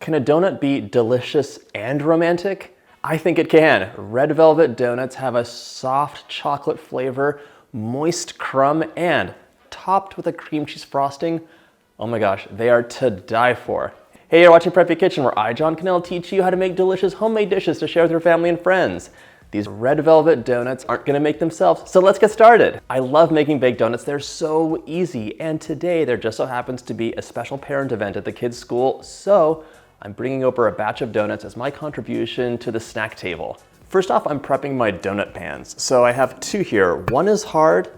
Can a donut be delicious and romantic? I think it can. Red velvet donuts have a soft chocolate flavor, moist crumb, and topped with a cream cheese frosting. Oh my gosh, they are to die for. Hey, you're watching Preppy Kitchen, where I, John Cannell, teach you how to make delicious homemade dishes to share with your family and friends. These red velvet donuts aren't gonna make themselves, so let's get started. I love making baked donuts. They're so easy, and today there just so happens to be a special parent event at the kids' school, so I'm bringing over a batch of donuts as my contribution to the snack table. First off, I'm prepping my donut pans. So I have two here. One is hard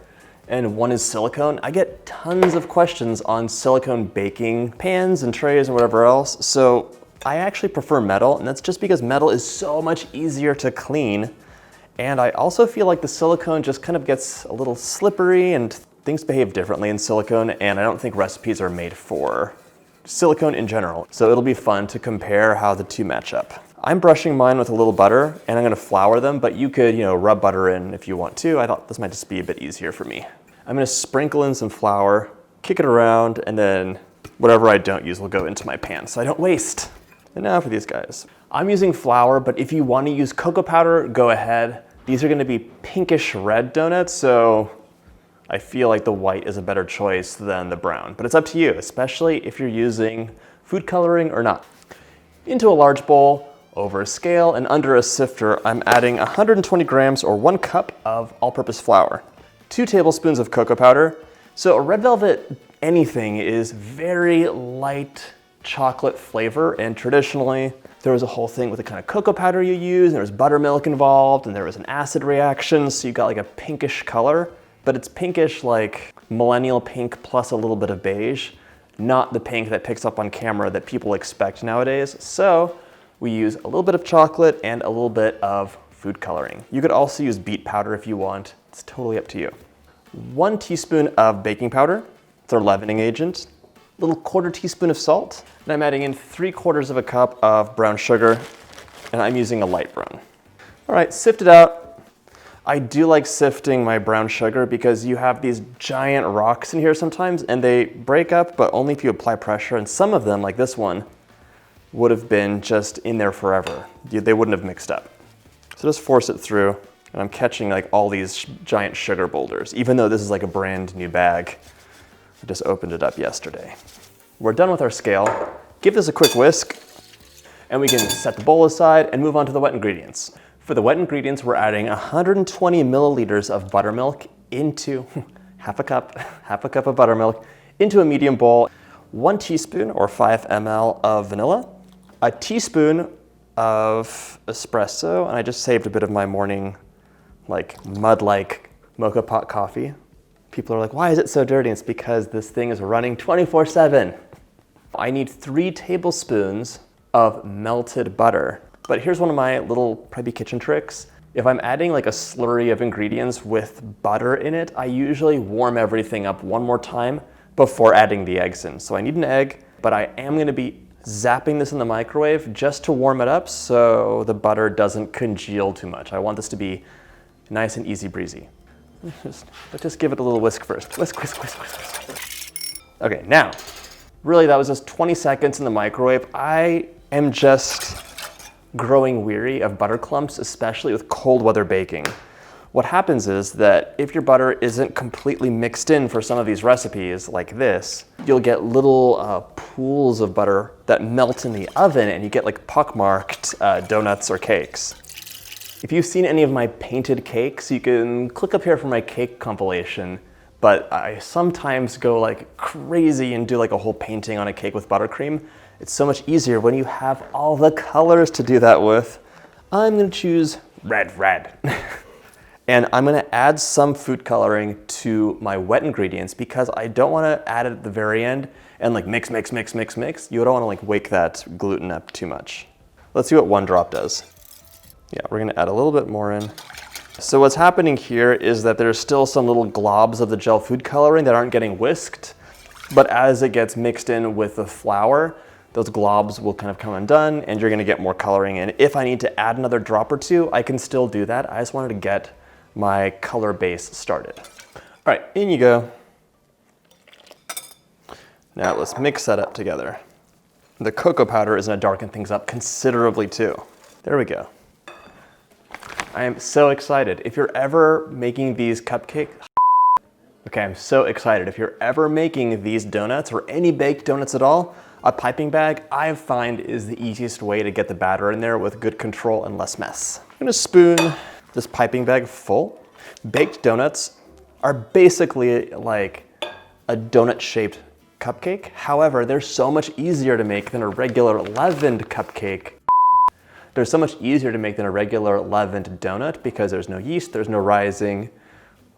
and one is silicone. I get tons of questions on silicone baking pans and trays and whatever else. So I actually prefer metal, and that's just because metal is so much easier to clean. And I also feel like the silicone just kind of gets a little slippery and things behave differently in silicone, and I don't think recipes are made for silicone in general. So it'll be fun to compare how the two match up. I'm brushing mine with a little butter and I'm gonna flour them, but you could, rub butter in if you want to. I thought this might just be a bit easier for me. I'm gonna sprinkle in some flour, kick it around, and then whatever I don't use will go into my pan so I don't waste. And now for these guys. I'm using flour, but if you want to use cocoa powder, go ahead. These are gonna be pinkish red donuts, so I feel like the white is a better choice than the brown, but it's up to you, especially if you're using food coloring or not. Into a large bowl, over a scale, and under a sifter, I'm adding 120 grams or 1 cup of all-purpose flour, 2 tablespoons of cocoa powder. So a red velvet anything is very light chocolate flavor, and traditionally there was a whole thing with the kind of cocoa powder you use, and there was buttermilk involved, and there was an acid reaction, so you got like a pinkish color, but it's pinkish like millennial pink plus a little bit of beige, not the pink that picks up on camera that people expect nowadays. So we use a little bit of chocolate and a little bit of food coloring. You could also use beet powder if you want. It's totally up to you. 1 teaspoon of baking powder, it's our leavening agent. A little 1/4 teaspoon of salt. And I'm adding in 3/4 of a cup of brown sugar, and I'm using a light brown. All right, sift it out. I do like sifting my brown sugar because you have these giant rocks in here sometimes, and they break up, but only if you apply pressure. And some of them, like this one, would have been just in there forever. They wouldn't have mixed up. So just force it through, and I'm catching like all these giant sugar boulders, even though this is like a brand new bag. I just opened it up yesterday. We're done with our scale. Give this a quick whisk, and we can set the bowl aside and move on to the wet ingredients. For the wet ingredients, we're adding 120 milliliters of buttermilk into half a cup of buttermilk into a medium bowl, 1 teaspoon or 5 ml of vanilla, a teaspoon of espresso, and I just saved a bit of my morning mud-like mocha pot coffee. People are like, why is it so dirty? It's because this thing is running 24/7. I need 3 tablespoons of melted butter. But here's one of my little Preppy kitchen tricks. If I'm adding like a slurry of ingredients with butter in it, I usually warm everything up one more time before adding the eggs in. So I need an egg, but I am gonna be zapping this in the microwave just to warm it up so the butter doesn't congeal too much. I want this to be nice and easy breezy. Let's just give it a little whisk first. Whisk, whisk, whisk, whisk, whisk. Okay, now, really that was just 20 seconds in the microwave. I am just growing weary of butter clumps, especially with cold weather baking. What happens is that if your butter isn't completely mixed in for some of these recipes like this, you'll get little pools of butter that melt in the oven, and you get like pockmarked donuts or cakes. If you've seen any of my painted cakes, you can click up here for my cake compilation, but I sometimes go like crazy and do like a whole painting on a cake with buttercream. It's so much easier when you have all the colors to do that with. I'm gonna choose red. And I'm gonna add some food coloring to my wet ingredients because I don't wanna add it at the very end and like mix. You don't wanna like wake that gluten up too much. Let's see what 1 drop does. Yeah, we're gonna add a little bit more in. So what's happening here is that there's still some little globs of the gel food coloring that aren't getting whisked, but as it gets mixed in with the flour, those globs will kind of come undone and you're gonna get more coloring in. If I need to add another drop or 2, I can still do that. I just wanted to get my color base started. All right, in you go. Now let's mix that up together. The cocoa powder is gonna darken things up considerably too. There we go. I am so excited. If you're ever making these cupcakes, okay, I'm so excited. If you're ever making these donuts or any baked donuts at all, a piping bag I find is the easiest way to get the batter in there with good control and less mess. I'm gonna spoon this piping bag full. Baked donuts are basically like a donut-shaped cupcake. However, they're so much easier to make than a regular leavened cupcake. They're so much easier to make than a regular leavened donut because there's no yeast, there's no rising.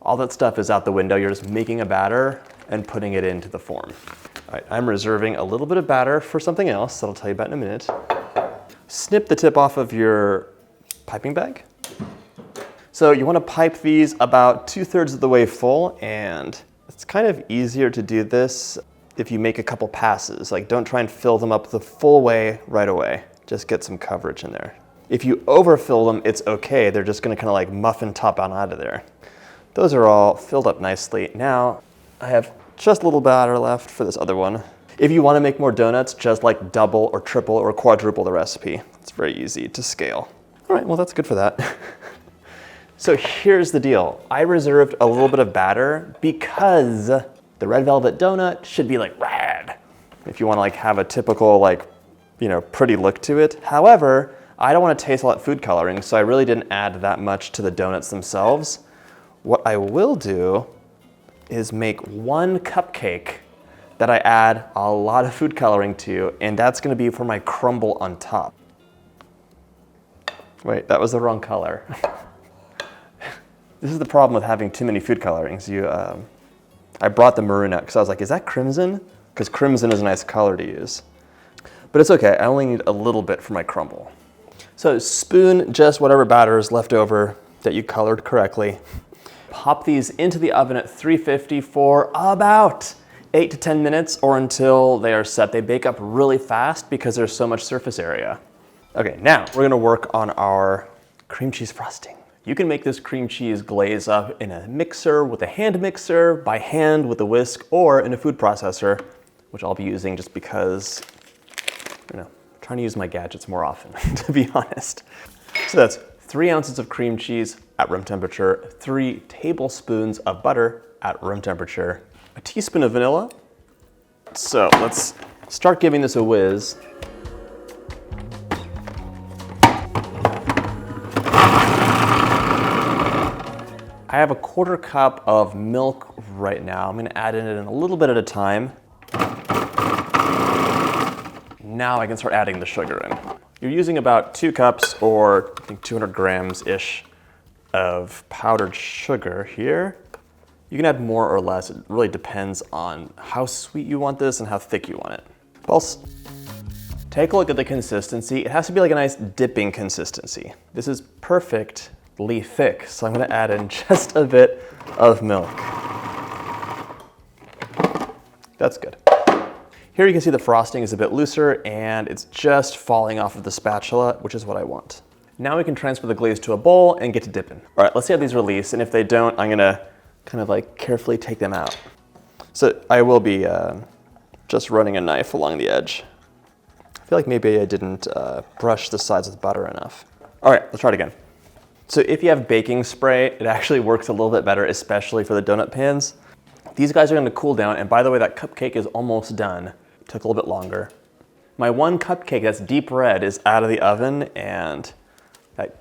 All that stuff is out the window. You're just making a batter and putting it into the form. All right, I'm reserving a little bit of batter for something else that I'll tell you about in a minute. Snip the tip off of your piping bag. So you want to pipe these about 2/3 of the way full, and it's kind of easier to do this if you make a couple passes. Like, don't try and fill them up the full way right away. Just get some coverage in there. If you overfill them, it's okay. They're just gonna kind of like muffin top on out of there. Those are all filled up nicely. Now, I have just a little batter left for this other one. If you want to make more donuts, just like double or triple or quadruple the recipe. It's very easy to scale. All right, well, that's good for that. So here's the deal. I reserved a little bit of batter because the red velvet donut should be like red. If you want to like have a typical like, you know, pretty look to it. However, I don't want to taste a lot of food coloring, so I really didn't add that much to the donuts themselves. What I will do is make one cupcake that I add a lot of food coloring to, and that's gonna be for my crumble on top. Wait, that was the wrong color. This is the problem with having too many food colorings. I brought the maroon out because I was like, is that crimson? Because crimson is a nice color to use. But it's okay, I only need a little bit for my crumble. So spoon just whatever batter is left over that you colored correctly. Pop these into the oven at 350 for about 8 to 10 minutes or until they are set. They bake up really fast because there's so much surface area. Okay, now we're gonna work on our cream cheese frosting. You can make this cream cheese glaze up in a mixer with a hand mixer, by hand with a whisk, or in a food processor, which I'll be using just because, you know, I'm trying to use my gadgets more often, to be honest. So that's 3 ounces of cream cheese at room temperature, 3 tablespoons of butter at room temperature, a teaspoon of vanilla. So let's start giving this a whiz. I have a 1/4 cup of milk right now. I'm gonna add it in a little bit at a time. Now I can start adding the sugar in. You're using about 2 cups or I think 200 grams-ish of powdered sugar here. You can add more or less. It really depends on how sweet you want this and how thick you want it. Pulse. Take a look at the consistency. It has to be like a nice dipping consistency. This is perfectly thick, so I'm gonna add in just a bit of milk. That's good. Here you can see the frosting is a bit looser and it's just falling off of the spatula, which is what I want. Now we can transfer the glaze to a bowl and get to dipping. All right, let's see how these release, and if they don't, I'm gonna kind of like carefully take them out. So I will be just running a knife along the edge. I feel like maybe I didn't brush the sides with butter enough. All right, let's try it again. So if you have baking spray, it actually works a little bit better, especially for the donut pans. These guys are gonna cool down, and by the way, that cupcake is almost done. It took a little bit longer. My one cupcake that's deep red is out of the oven, and that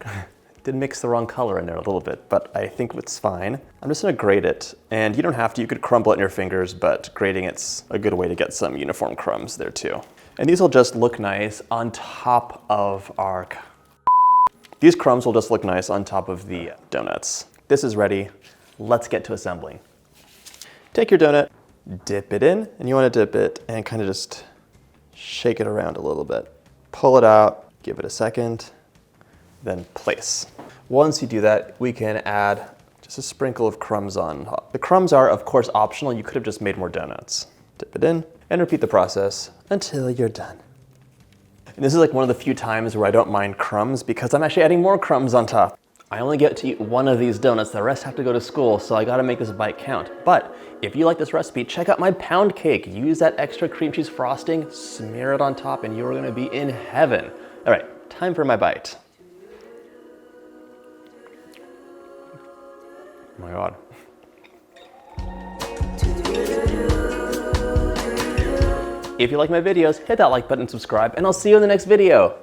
did mix the wrong color in there a little bit, but I think it's fine. I'm just gonna grate it, and you don't have to, you could crumble it in your fingers, but grating it's a good way to get some uniform crumbs there too. And these will just look nice on top of our, these crumbs will just look nice on top of the donuts. This is ready, let's get to assembling. Take your donut, dip it in, and you wanna dip it and kind of just shake it around a little bit. Pull it out, give it a second, then place. Once you do that, we can add just a sprinkle of crumbs on top. The crumbs are, of course, optional. You could have just made more donuts. Dip it in and repeat the process until you're done. And this is like one of the few times where I don't mind crumbs because I'm actually adding more crumbs on top. I only get to eat one of these donuts, the rest have to go to school, so I gotta make this bite count. But if you like this recipe, check out my pound cake. Use that extra cream cheese frosting, smear it on top, and you're gonna be in heaven. All right, time for my bite. Oh my God. If you like my videos, hit that like button and subscribe, and I'll see you in the next video.